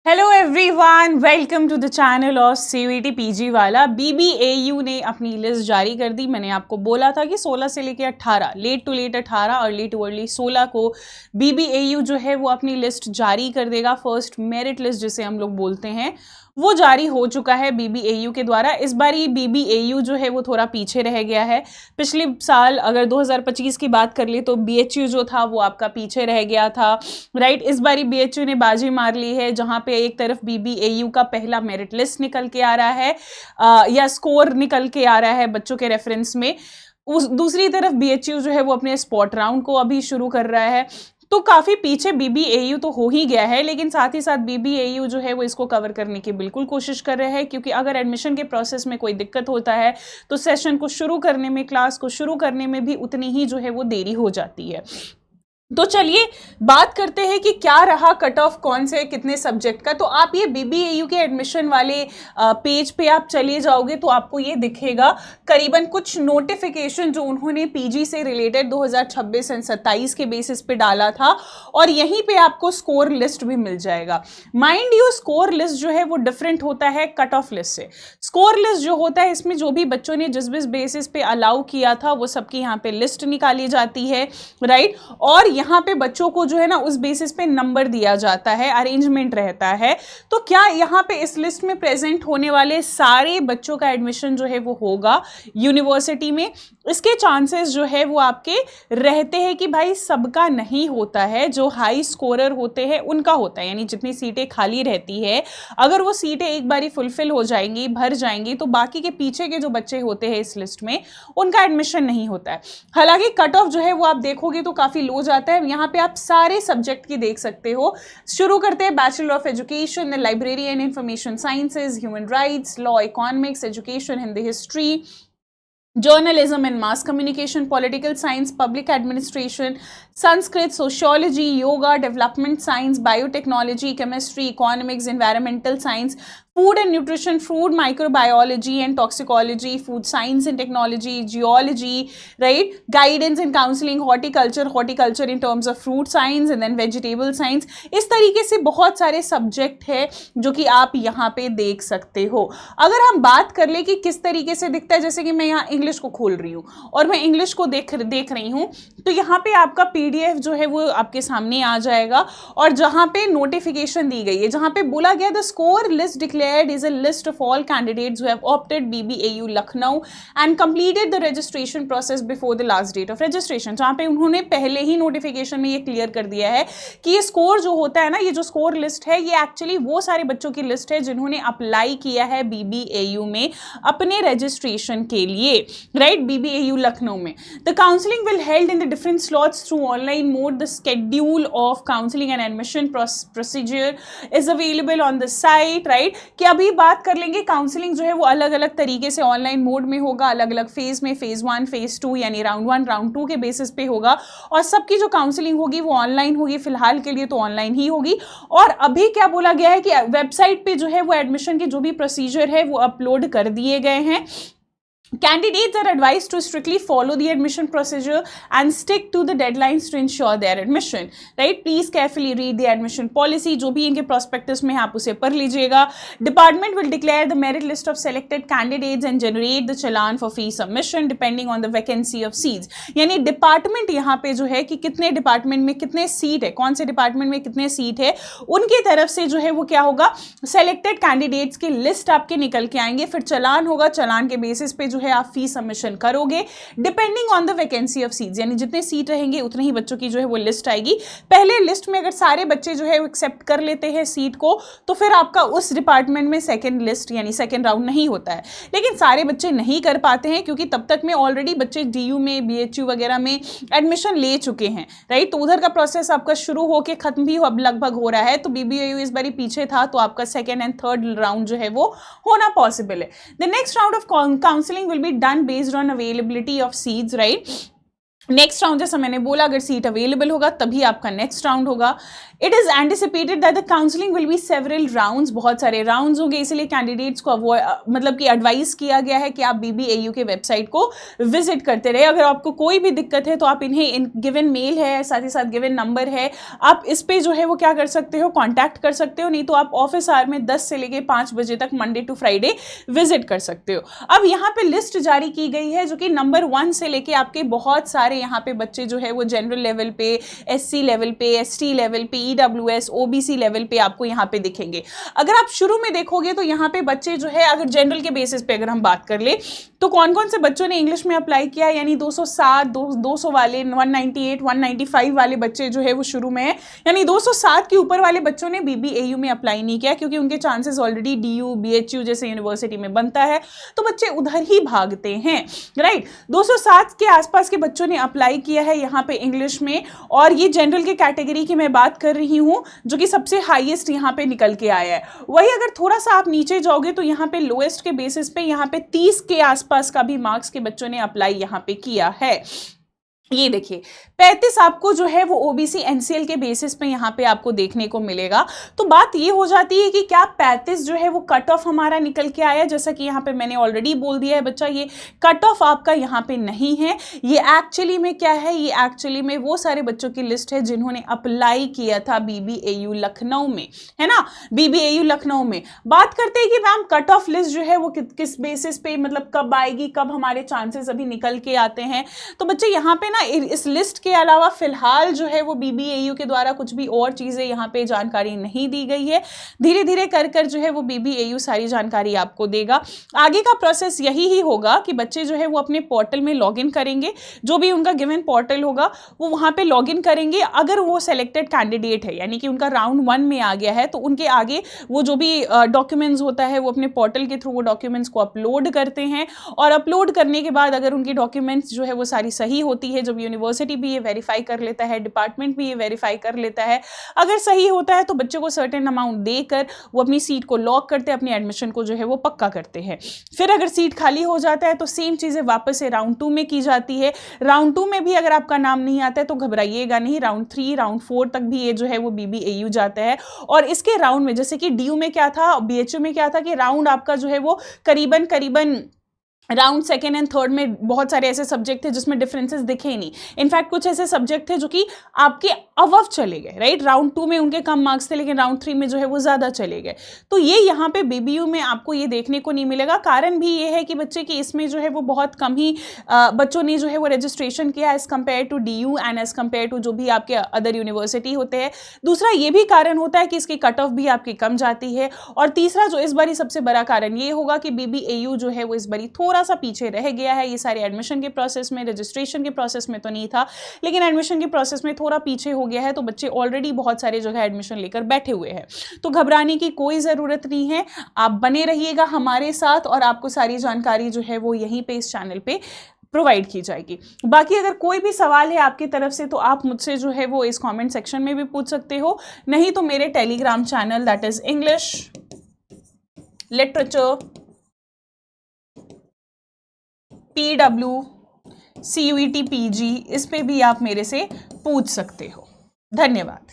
Hello everyone, welcome to the channel of CUET PG वाला। BBAU ने अपनी list जारी कर दी। मैंने आपको बोला था कि 16 से लेकर 18, late to late 18, early to early 16 को बीबीएयू जो है वो अपनी लिस्ट जारी कर देगा। फर्स्ट मेरिट लिस्ट जिसे हम लोग बोलते हैं वो जारी हो चुका है बीबीएयू के द्वारा। इस बार ये बीबीएयू जो है वो थोड़ा पीछे रह गया है। पिछले साल अगर 2025 की बात कर ली तो बीएचयू जो था वो आपका पीछे रह गया था, राइट। इस बार बीएचयू ने बाजी मार ली है, जहां पे एक तरफ बीबीएयू का पहला मेरिट लिस्ट निकल के आ रहा है या स्कोर निकल के आ रहा है बच्चों के रेफरेंस में, उस दूसरी तरफ बीएचयू जो है वो अपने स्पॉट राउंड को अभी शुरू कर रहा है। तो काफी पीछे बीबीएयू तो हो ही गया है, लेकिन साथ ही साथ बीबीएयू जो है वो इसको कवर करने की बिल्कुल कोशिश कर रहे हैं, क्योंकि अगर एडमिशन के प्रोसेस में कोई दिक्कत होता है तो सेशन को शुरू करने में, क्लास को शुरू करने में भी उतनी ही जो है वो देरी हो जाती है। तो चलिए बात करते हैं कि क्या रहा कट ऑफ कौन से कितने सब्जेक्ट का। तो आप ये बीबीएयू के एडमिशन वाले पेज पे आप चले जाओगे तो आपको ये दिखेगा करीबन कुछ नोटिफिकेशन जो उन्होंने पीजी से रिलेटेड 2026 एंड 27 के बेसिस पे डाला था, और यहीं पे आपको स्कोर लिस्ट भी मिल जाएगा। माइंड यू, स्कोर लिस्ट जो है वो डिफरेंट होता है कट ऑफ लिस्ट से। स्कोर लिस्ट जो होता है इसमें जो भी बच्चों ने जिस बेसिस पे अलाउ किया था वो सबकी यहाँ पे लिस्ट निकाली जाती है, राइट। और यहाँ पे बच्चों को जो है ना उस बेसिस पे नंबर दिया जाता है, अरेंजमेंट रहता है। तो क्या यहाँ पे इस लिस्ट में प्रेजेंट होने वाले सारे बच्चों का एडमिशन जो है वो होगा यूनिवर्सिटी में? इसके चांसेस जो है वो आपके रहते हैं कि भाई सबका नहीं होता है, जो हाई स्कोरर होते हैं उनका होता है। यानी जितनी सीटें खाली रहती है, अगर वो सीटें एक बारी फुलफिल हो जाएंगी, भर जाएंगी, तो बाकी के पीछे के जो बच्चे होते हैं इस लिस्ट में उनका एडमिशन नहीं होता है। हालांकि कट ऑफ जो है वो आप देखोगे तो काफी लो जाता है। यहाँ पे आप सारे सब्जेक्ट की देख सकते हो। शुरू करते हैं bachelor of education, library and information sciences, human rights, law, economics, education, Hindi, history, journalism and mass communication, political science, public administration, Sanskrit, sociology, yoga, development science, biotechnology, chemistry, economics, environmental science, food and nutrition, food microbiology and toxicology, food science and technology, geology, right, guidance and counseling, horticulture in terms of fruit science and then vegetable science। इस तरीके से बहुत सारे subject है जो कि आप यहाँ पे देख सकते हो। अगर हम बात कर ले कि किस तरीके से दिखता है, जैसे कि मैं यहाँ इंग्लिश को खोल रही हूँ और मैं इंग्लिश को देख रही हूँ, तो यहाँ पे आपका पीडीएफ जो है वो आपके सामने आ जाएगा, और जहाँ पे नोटिफिकेशन दी गई है, जहाँ पे बोला गया the score list declared is a list of all candidates who have opted BBAU Lucknow and completed the registration process before the last date of registration. जहाँ पे उन्होंने पहले ही नोटिफिकेशन में ये क्लियर कर दिया है कि ये स्कोर जो होता है ना, ये जो स्कोर लिस्ट है ये एक्चुअली वो सारे बच्चों की लिस्ट है जिन्होंने अप्लाई किया है बीबीएयू में अपने रजिस्ट्रेशन के लिए, राइट, बीबीएयू लखनऊ में। The counselling will held in the different slots through online mode. The schedule of counselling and admission procedure is available on the site, right. कि अभी बात कर लेंगे काउंसलिंग जो है वो अलग अलग तरीके से ऑनलाइन मोड में होगा, अलग अलग फेज में, फेज 1, फेज 2 यानी राउंड 1, राउंड 2 के बेसिस पे होगा, और सबकी जो काउंसलिंग होगी वो ऑनलाइन होगी। फिलहाल के लिए तो ऑनलाइन ही होगी। और अभी क्या बोला गया है कि वेबसाइट पे जो है वो एडमिशन के जो भी प्रोसीजर है वो अपलोड कर दिए गए हैं। Candidates are advised to strictly follow the admission procedure and stick to the deadlines to ensure their admission, right? Please carefully read the admission policy. जो भी इनके prospectus में आप उसे पढ़ लीजिएगा। Department will declare the merit list of selected candidates and generate the challan for fee submission depending on the vacancy of seats। यानी department यहाँ पे जो है कि कितने डिपार्टमेंट में कितने सीट है, कौन से डिपार्टमेंट में कितने सीट है, उनकी तरफ से जो है वो क्या होगा, सेलेक्टेड कैंडिडेट्स की लिस्ट आपके निकल के आएंगे। फिर चलान होगा, चलान के बेसिस पे जो है आप फी सबमिशन करोगे depending on the vacancy of seats. यानी जितने सीट रहेंगे उतने ही बच्चों की जो है वो लिस्ट आएगी। पहले लिस्ट में अगर सारे बच्चे जो है वो एक्सेप्ट कर लेते हैं सीट को, तो फिर आपका उस डिपार्टमेंट में सेकंड लिस्ट यानी सेकंड राउंड नहीं होता है। लेकिन सारे बच्चे नहीं कर पाते हैं क्योंकि तब तक में ऑलरेडी बच्चे डीयू में, बीएचयू वगैरह में एडमिशन ले चुके हैं, राइट। तो उधर का प्रोसेस आपका शुरू होकर खत्म भी अब लगभग हो रहा है। तो बीबीएयू इस बारी पीछे था, तो आपका सेकंड एंड थर्ड राउंड जो है वो होना पॉसिबल है। The next round of counselling will be done based on availability of seats, right। Next round जैसा मैंने बोला, अगर सीट अवेलेबल होगा तभी आपका नेक्स्ट राउंड होगा। It is anticipated that the counselling will be several rounds, बहुत सारे राउंड्स होंगे, इसलिए कैंडिडेट्स को मतलब कि एडवाइस किया गया है कि आप BBAU के वेबसाइट को विजिट करते रहे। अगर आपको कोई भी दिक्कत है तो आप इन्हें गिवन मेल है, साथ ही साथ गिवन नंबर है, आप इस पे जो है वो क्या कर सकते हो, कॉन्टैक्ट कर सकते हो, नहीं तो आप ऑफिस आवर में 10 से लेके 5 बजे तक मंडे टू फ्राइडे विजिट कर सकते हो। अब यहाँ पे लिस्ट जारी की गई है जो कि नंबर 1 से लेके आपके बहुत सारे यहाँ पे बच्चे जो है वो जनरल लेवल पे, SC लेवल पे, ST लेवल पे, EWS, OBC लेवल पे आपको यहाँ पे दिखेंगे। अगर आप शुरू में देखोगे तो यहाँ पे बच्चे जो है, अगर जनरल के बेसिस पे अगर हम बात कर ले तो कौन कौन से बच्चों ने इंग्लिश में अप्लाई किया, यानी 207, 200 वाले, 198, 195 वाले बच्चे जो है वो शुरू में है, यानी 207 के ऊपर वाले बच्चों ने BBAU में अप्लाई नहीं किया क्योंकि उनके चांसेस ऑलरेडी DU, BHU जैसे यूनिवर्सिटी में बनता है, तो बच्चे उधर ही भागते हैं, राइट। 207 के आसपास के बच्चों ने अप्लाई किया है यहाँ पे इंग्लिश में, और ये जनरल के कैटेगरी की मैं बात कर रही हूँ जो कि सबसे हाईएस्ट यहाँ पे निकल के आया है। वही अगर थोड़ा सा आप नीचे जाओगे तो यहाँ पे लोएस्ट के बेसिस पे यहाँ पे 30 के आसपास का भी मार्क्स के बच्चों ने अप्लाई यहाँ पे किया है। ये देखिए 35 आपको जो है वो OBC NCL के बेसिस पे यहाँ पे आपको देखने को मिलेगा। तो बात ये हो जाती है कि क्या 35 जो है वो कट ऑफ हमारा निकल के आया, जैसा कि यहाँ पे मैंने ऑलरेडी बोल दिया है बच्चा, ये कट ऑफ आपका यहाँ पे नहीं है। ये एक्चुअली में क्या है, ये एक्चुअली में वो सारे बच्चों की लिस्ट है जिन्होंने अप्लाई किया था BBAU लखनऊ में, है ना, BBAU लखनऊ में। बात करते हैं कि मैम कट ऑफ लिस्ट जो है वो किस बेसिस पे, मतलब कब आएगी, कब हमारे चांसेस अभी निकल के आते हैं। तो बच्चे यहाँ पे ना इस लिस्ट के अलावा फिलहाल जो है वो BBAU के द्वारा कुछ भी और चीजें यहाँ पे जानकारी नहीं दी गई है। धीरे धीरे कर कर जो है वो BBAU सारी जानकारी आपको देगा। आगे का प्रोसेस यही ही होगा कि बच्चे जो है वो अपने पोर्टल में लॉगिन करेंगे, जो भी उनका गिवन पोर्टल होगा वो वहां पे लॉगिन करेंगे। अगर वो सेलेक्टेड कैंडिडेट है, यानी कि उनका राउंड 1 में आ गया है, तो उनके आगे वो जो भी डॉक्यूमेंट्स होता है वो अपने पोर्टल के थ्रू वो डॉक्यूमेंट्स को अपलोड करते हैं, और अपलोड करने के बाद अगर उनकी डॉक्यूमेंट्स जो है वो सारी सही होती है, जब यूनिवर्सिटी भी ये वेरीफाई कर लेता है, डिपार्टमेंट भी ये वेरीफाई कर लेता है, अगर सही होता है तो बच्चे को सर्टेन अमाउंट देकर वो अपनी सीट को लॉक करते हैं, अपनी एडमिशन को जो है वो पक्का करते हैं। फिर अगर सीट खाली हो जाता है तो सेम चीजें वापस से राउंड 2 में की जाती है। राउंड 2 में भी अगर आपका नाम नहीं आता है तो घबराइएगा नहीं, राउंड 3, राउंड 4 तक भी ये जो है वो BBAU जाता है। और इसके राउंड में, जैसे कि DU में क्या था, BHU में क्या था कि राउंड आपका जो है वो करीबन राउंड 2nd एंड 3rd में बहुत सारे ऐसे सब्जेक्ट थे जिसमें डिफरेंसेस दिखे ही नहीं। इनफैक्ट कुछ ऐसे सब्जेक्ट थे जो कि आपके अबव चले गए, राइट। राउंड 2 में उनके कम मार्क्स थे, लेकिन राउंड 3 में जो है वो ज्यादा चले गए। तो ये यहाँ पे BBU में आपको ये देखने को नहीं मिलेगा। कारण भी ये है कि बच्चे की इसमें जो है वो बहुत कम ही बच्चों ने जो है वो रजिस्ट्रेशन किया as compare to DU and as compare to जो भी आपके अदर यूनिवर्सिटी होते हैं। दूसरा ये भी कारण होता है कि इसकी कट ऑफ भी आपकी कम जाती है। और तीसरा जो इस बारी सबसे बड़ा कारण ये होगा कि BBAU जो है वो इस बारी थोड़ा सा पीछे रह गया है। ये सारे एडमिशन के प्रोसेस में, रजिस्ट्रेशन के प्रोसेस में तो नहीं था, लेकिन एडमिशन के प्रोसेस में थोड़ा पीछे हो गया है। तो बच्चे ऑलरेडी बहुत सारे जगह एडमिशन लेकर बैठे हुए हैं, तो घबराने की कोई जरूरत नहीं है। आप बने रहिएगा हमारे साथ और आपको सारी जानकारी जो है वो यहीं पे इस चैनल पे प्रोवाइड की जाएगी। बाकी अगर कोई भी सवाल है आपकी तरफ से तो आप मुझसे जो है वो इस कमेंट सेक्शन में भी पूछ सकते हो, नहीं तो मेरे Telegram channel that is English literature PW CUET PG, इस पे भी आप मेरे से पूछ सकते हो। धन्यवाद।